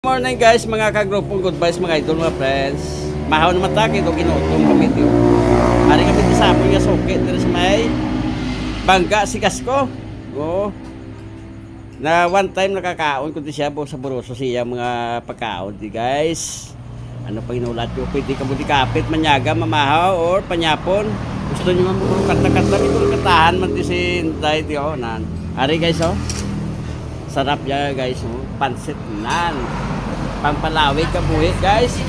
Morning guys, mga kagrupong good vibes, mga idol, mga friends. Mahaw naman tayo, ito ginutong kami ito. Hari kami ito sa amon nga sukit, dito sa may bangga si Kasko. Oo. Na one time nakakaon kundi siya sa Buroso siya mga pagkaon di guys. Ano pa inulat ko, pwede ka mo di kapit, manyaga, mamahaw, or panyapon. Gusto nyo mo kata-kata ito, katahan man di si Inday, di oh, nan. Hari guys oh. Sarap ya guys oh. Pansit nan. Pampalawig ka buhi guys.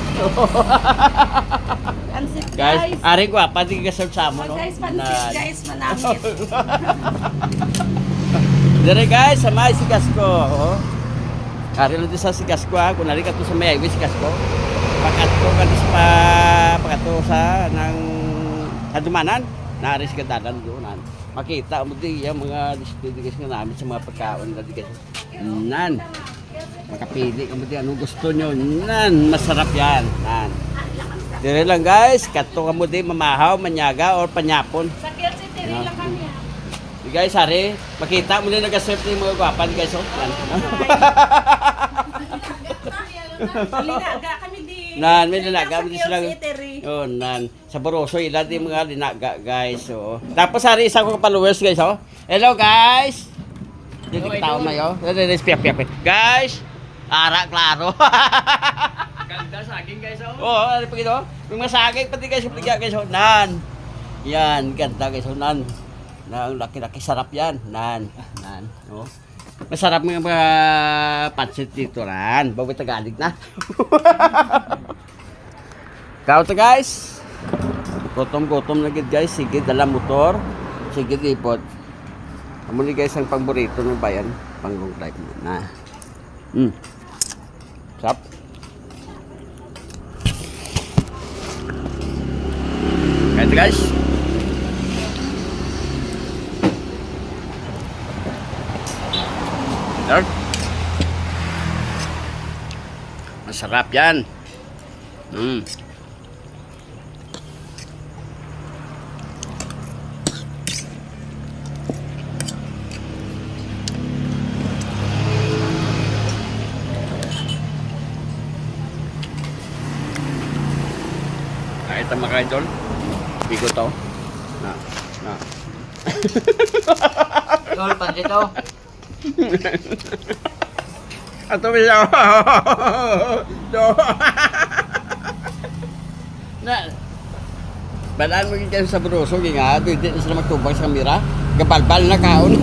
Pansit Guys, ari ko pa di ka sa mo no. Guys, pansit guys, manamit. Dire guys, sama si Kasko. Oh. Ari lang sa si Kasko ha, kunari ka to sa may si Kasko. Pakato ka sa pakato sa nang hadumanan, naari si kadalan doon. Makita mo di yung mga display guys nga namin sa mga pagkaon na di guys. Nan. Makapili ka mo di anong gusto nyo. Nan, masarap yan. Nan. Dire lang guys, kato ka mo di mamahaw, manyaga or panyapon. Sa Kielce, tiri lang kami. Di guys, hari, makita mo din nag-serve yung mga gwapan guys. Oh. Nan. Linaga kami di. Nan, may linaga mo di Sa sila. Kielce, tiri. Oh, nan. Sa Buroso, ilan din mga linaga guys. Oh. Tapos hari, isa ko followers guys. Oh. Hello guys. Dito ka tao na yo. Piyak. Guys, ara klaro. Ganda saging guys oh. Oh, ano pa gito? Yung masagay pati guys, pati guys. Oh, nan. Yan, ganda guys. Oh, nan. Na laki-laki sarap yan. Nan. Oh. Masarap mga pansit dito nan. Bawi Tagalog na. Kao to guys. Gutom na gid guys. Sige dala motor. Sige ipod. Amo ni guys ang paborito ng bayan, panggong life na. Sarap. Kaya guys. Sarap. Masarap yan. Kahit ang mga idol, bigo to. Na. Tol, pansit oh. Ato bisa. Na. Balaan mo yung sa Buroso, nga, hindi na sila magtubang sa kamera. Gabalbal na kaon.